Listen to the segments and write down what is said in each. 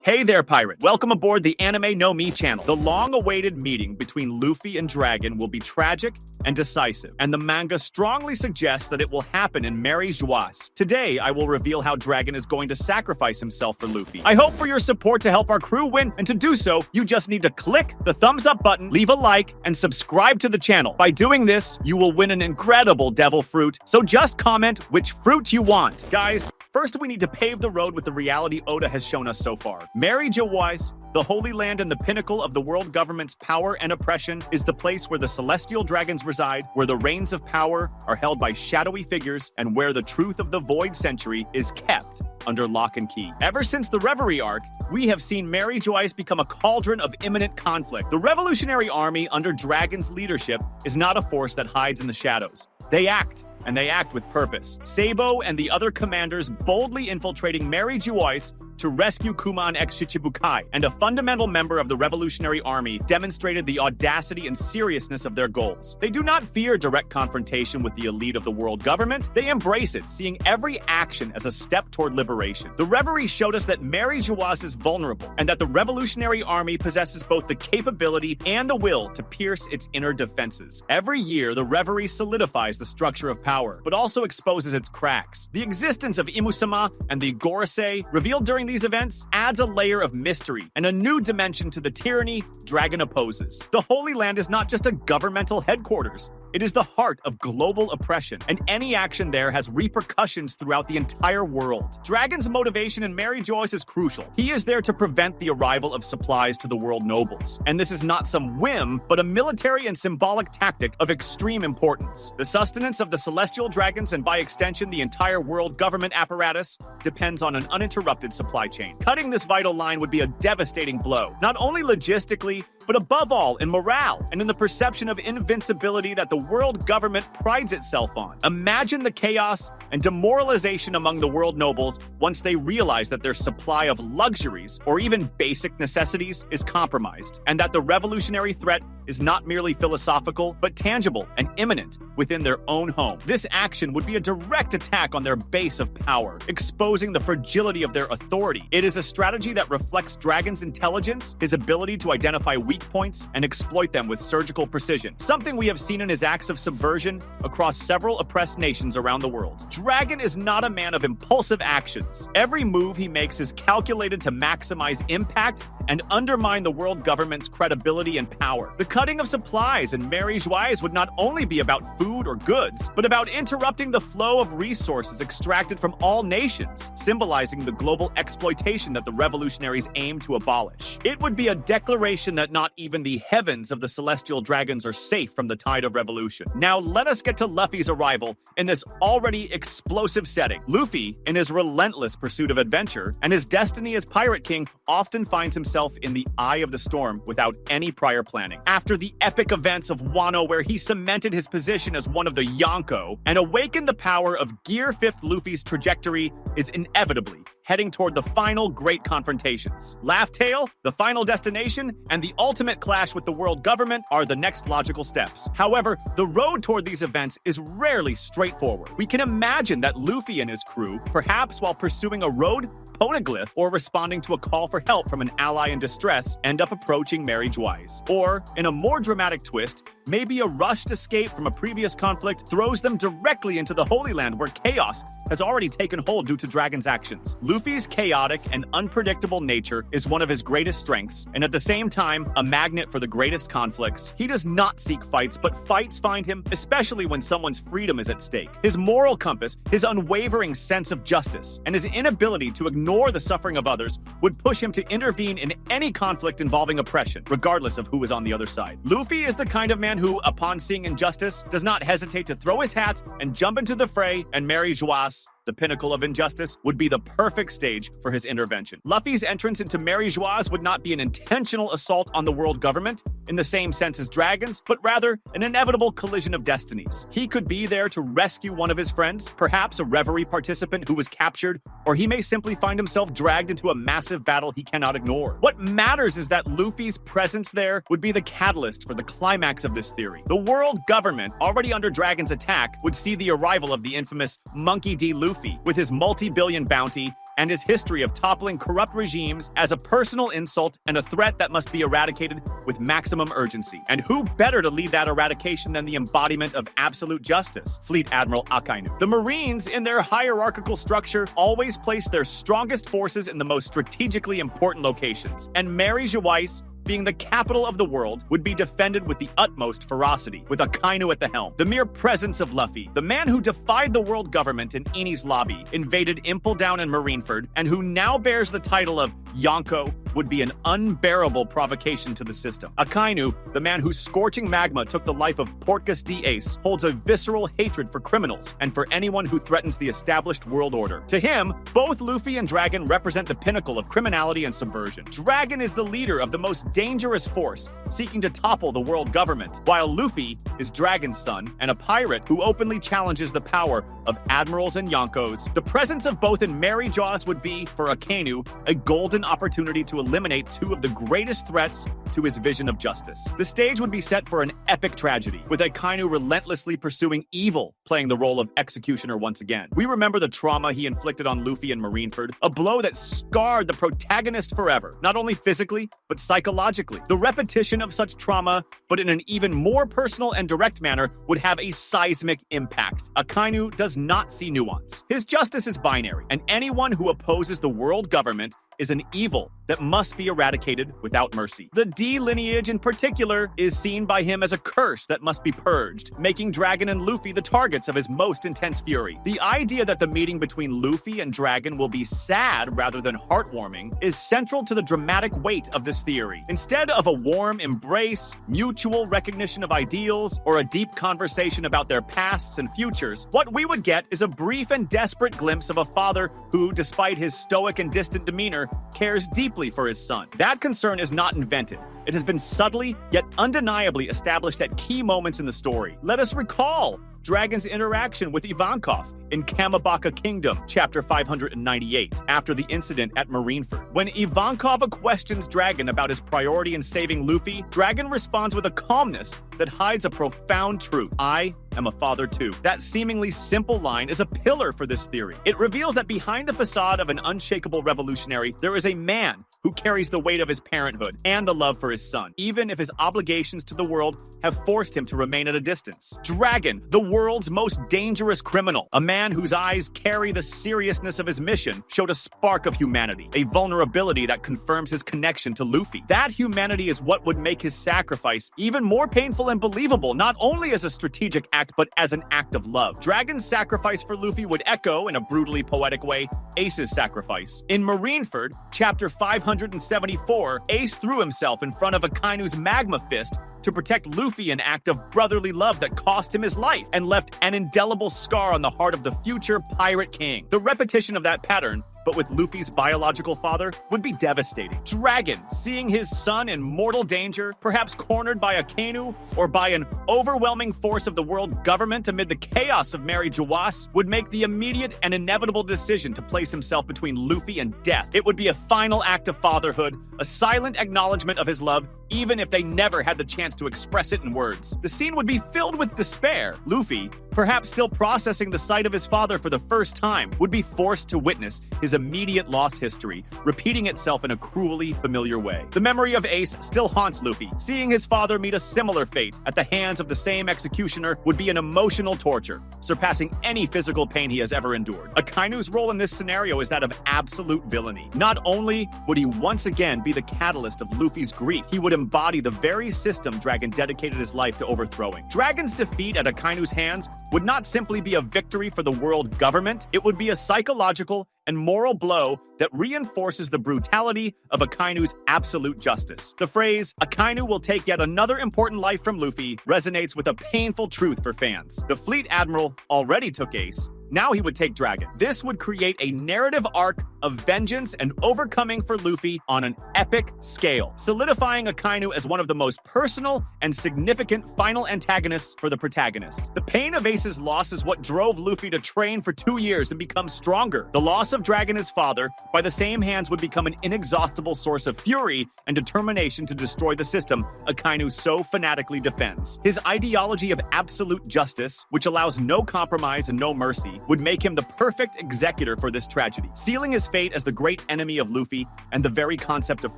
Hey there, pirates! Welcome aboard the Anime No Mi channel. The long-awaited meeting between Luffy and Dragon will be tragic and decisive, and the manga strongly suggests that it will happen in Mary Geoise. Today, I will reveal how Dragon is going to sacrifice himself for Luffy. I hope for your support to help our crew win, and to do so, you just need to click the thumbs up button, leave a like, and subscribe to the channel. By doing this, you will win an incredible devil fruit, so just comment which fruit you want. Guys, first, we need to pave the road with the reality Oda has shown us so far. Mary Geoise, the Holy Land and the pinnacle of the world government's power and oppression, is the place where the celestial dragons reside, where the reins of power are held by shadowy figures, and where the truth of the Void Century is kept under lock and key. Ever since the Reverie arc, we have seen Mary Geoise become a cauldron of imminent conflict. The Revolutionary Army under Dragon's leadership is not a force that hides in the shadows. They act. And they act with purpose. Sabo and the other commanders boldly infiltrating Mary Geoise to rescue Kuman x Shichibukai, and a fundamental member of the Revolutionary Army demonstrated the audacity and seriousness of their goals. They do not fear direct confrontation with the elite of the world government. They embrace it, seeing every action as a step toward liberation. The Reverie showed us that Mary Geoise is vulnerable, and that the Revolutionary Army possesses both the capability and the will to pierce its inner defenses. Every year, the Reverie solidifies the structure of power, but also exposes its cracks. The existence of Imusama and the Gorosei, revealed during these events, adds a layer of mystery and a new dimension to the tyranny Dragon opposes. The Holy Land is not just a governmental headquarters. It is the heart of global oppression, and any action there has repercussions throughout the entire world. Dragon's motivation in Mary Geoise is crucial. He is there to prevent the arrival of supplies to the world nobles. And this is not some whim, but a military and symbolic tactic of extreme importance. The sustenance of the celestial dragons, and by extension the entire world government apparatus, depends on an uninterrupted supply chain. Cutting this vital line would be a devastating blow, not only logistically, but above all in morale and in the perception of invincibility that the world government prides itself on. Imagine the chaos and demoralization among the world nobles once they realize that their supply of luxuries or even basic necessities is compromised, and that the revolutionary threat is not merely philosophical, but tangible and imminent within their own home. This action would be a direct attack on their base of power, exposing the fragility of their authority. It is a strategy that reflects Dragon's intelligence, his ability to identify weak points and exploit them with surgical precision, something we have seen in his acts of subversion across several oppressed nations around the world. Dragon is not a man of impulsive actions. Every move he makes is calculated to maximize impact and undermine the world government's credibility and power. The cutting of supplies in Mary Geoise would not only be about food or goods, but about interrupting the flow of resources extracted from all nations, symbolizing the global exploitation that the revolutionaries aim to abolish. It would be a declaration that not even the heavens of the celestial dragons are safe from the tide of revolution. Now let us get to Luffy's arrival in this already explosive setting. Luffy, in his relentless pursuit of adventure and his destiny as Pirate King, often finds himself in the eye of the storm without any prior planning. After the epic events of Wano, where he cemented his position as one of the Yonko and awakened the power of Gear 5th, Luffy's trajectory is inevitably heading toward the final great confrontations. Laugh Tale, the final destination, and the ultimate clash with the world government are the next logical steps. However, the road toward these events is rarely straightforward. We can imagine that Luffy and his crew, perhaps while pursuing a road poneglyph or responding to a call for help from an ally in distress, end up approaching Mary Geoise. Or, in a more dramatic twist, maybe a rushed escape from a previous conflict throws them directly into the Holy Land, where chaos has already taken hold due to Dragon's actions. Luffy's chaotic and unpredictable nature is one of his greatest strengths, and at the same time, a magnet for the greatest conflicts. He does not seek fights, but fights find him, especially when someone's freedom is at stake. His moral compass, his unwavering sense of justice, and his inability to ignore the suffering of others would push him to intervene in any conflict involving oppression, regardless of who is on the other side. Luffy is the kind of man who, upon seeing injustice, does not hesitate to throw his hat and jump into the fray, and Mary Geoise, the pinnacle of injustice, would be the perfect stage for his intervention. Luffy's entrance into Mary Geoise would not be an intentional assault on the world government in the same sense as Dragon's, but rather an inevitable collision of destinies. He could be there to rescue one of his friends, perhaps a Reverie participant who was captured, or he may simply find himself dragged into a massive battle he cannot ignore. What matters is that Luffy's presence there would be the catalyst for the climax of this theory. The world government, already under Dragon's attack, would see the arrival of the infamous Monkey D. Luffy with his multi-billion bounty and his history of toppling corrupt regimes as a personal insult and a threat that must be eradicated with maximum urgency. And who better to lead that eradication than the embodiment of absolute justice, Fleet Admiral Akainu. The Marines, in their hierarchical structure, always place their strongest forces in the most strategically important locations, and Mary Geoise, being the capital of the world, would be defended with the utmost ferocity, with Akainu at the helm. The mere presence of Luffy, the man who defied the world government in Enies Lobby, invaded Impel Down and Marineford, and who now bears the title of Yonko, would be an unbearable provocation to the system. Akainu, the man whose scorching magma took the life of Portgas D. Ace, holds a visceral hatred for criminals and for anyone who threatens the established world order. To him, both Luffy and Dragon represent the pinnacle of criminality and subversion. Dragon is the leader of the most dangerous force, seeking to topple the world government, while Luffy is Dragon's son and a pirate who openly challenges the power of admirals and Yonkos. The presence of both in Mary Geoise would be, for Akainu, a golden opportunity to eliminate two of the greatest threats to his vision of justice. The stage would be set for an epic tragedy, with Akainu relentlessly pursuing evil playing the role of executioner once again. We remember the trauma he inflicted on Luffy and Marineford, a blow that scarred the protagonist forever, not only physically, but psychologically. The repetition of such trauma, but in an even more personal and direct manner, would have a seismic impact. Akainu does not see nuance. His justice is binary, and anyone who opposes the world government is an evil that must be eradicated without mercy. The D lineage in particular is seen by him as a curse that must be purged, making Dragon and Luffy the targets of his most intense fury. The idea that the meeting between Luffy and Dragon will be sad rather than heartwarming is central to the dramatic weight of this theory. Instead of a warm embrace, mutual recognition of ideals, or a deep conversation about their pasts and futures, what we would get is a brief and desperate glimpse of a father who, despite his stoic and distant demeanor, cares deeply for his son. That concern is not invented. It has been subtly, yet undeniably established at key moments in the story. Let us recall Dragon's interaction with Ivankov in Kamabaka Kingdom, chapter 598, after the incident at Marineford. When Ivankov questions Dragon about his priority in saving Luffy, Dragon responds with a calmness that hides a profound truth. I am a father too. That seemingly simple line is a pillar for this theory. It reveals that behind the facade of an unshakable revolutionary, there is a man who carries the weight of his parenthood and the love for his son, even if his obligations to the world have forced him to remain at a distance. Dragon, the world's most dangerous criminal, a man whose eyes carry the seriousness of his mission, showed a spark of humanity, a vulnerability that confirms his connection to Luffy. That humanity is what would make his sacrifice even more painful and believable, not only as a strategic act, but as an act of love. Dragon's sacrifice for Luffy would echo, in a brutally poetic way, Ace's sacrifice. In Marineford, chapter 574, Ace threw himself in front of Akainu's magma fist to protect Luffy, an act of brotherly love that cost him his life and left an indelible scar on the heart of the future Pirate King. The repetition of that pattern, but with Luffy's biological father, would be devastating. Dragon, seeing his son in mortal danger, perhaps cornered by Akainu or by an overwhelming force of the world government amid the chaos of Mary Geoise, would make the immediate and inevitable decision to place himself between Luffy and death. It would be a final act of fatherhood, a silent acknowledgement of his love, even if they never had the chance to express it in words. The scene would be filled with despair. Luffy, perhaps still processing the sight of his father for the first time, would be forced to witness his immediate loss history, repeating itself in a cruelly familiar way. The memory of Ace still haunts Luffy. Seeing his father meet a similar fate at the hands of the same executioner would be an emotional torture, surpassing any physical pain he has ever endured. Akainu's role in this scenario is that of absolute villainy. Not only would he once again be the catalyst of Luffy's grief, he would embody the very system Dragon dedicated his life to overthrowing. Dragon's defeat at Akainu's hands would not simply be a victory for the world government, it would be a psychological and moral blow that reinforces the brutality of Akainu's absolute justice. The phrase, "Akainu will take yet another important life from Luffy," resonates with a painful truth for fans. The Fleet Admiral already took Ace. Now he would take Dragon. This would create a narrative arc of vengeance and overcoming for Luffy on an epic scale, solidifying Akainu as one of the most personal and significant final antagonists for the protagonist. The pain of Ace's loss is what drove Luffy to train for 2 years and become stronger. The loss of Dragon, his father, by the same hands would become an inexhaustible source of fury and determination to destroy the system Akainu so fanatically defends. His ideology of absolute justice, which allows no compromise and no mercy, would make him the perfect executor for this tragedy, sealing his fate as the great enemy of Luffy and the very concept of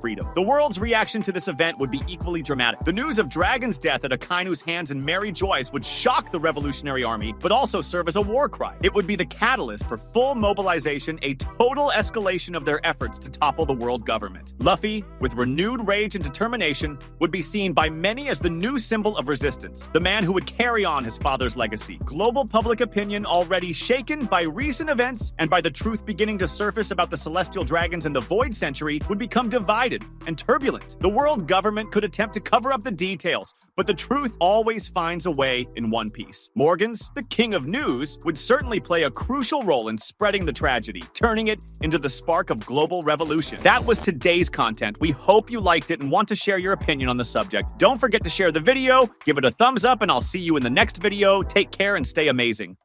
freedom. The world's reaction to this event would be equally dramatic. The news of Dragon's death at Akainu's hands in Mary Geoise would shock the Revolutionary Army, but also serve as a war cry. It would be the catalyst for full mobilization, a total escalation of their efforts to topple the world government. Luffy, with renewed rage and determination, would be seen by many as the new symbol of resistance, the man who would carry on his father's legacy. Global public opinion, already shaken by recent events and by the truth beginning to surface about the celestial dragons in the Void Century, would become divided and turbulent. The world government could attempt to cover up the details, but the truth always finds a way in one piece. Morgans, the king of news, would certainly play a crucial role in spreading the tragedy, turning it into the spark of global revolution. That was today's content. We hope you liked it and want to share your opinion on the subject. Don't forget to share the video, give it a thumbs up, and I'll see you in the next video. Take care and stay amazing.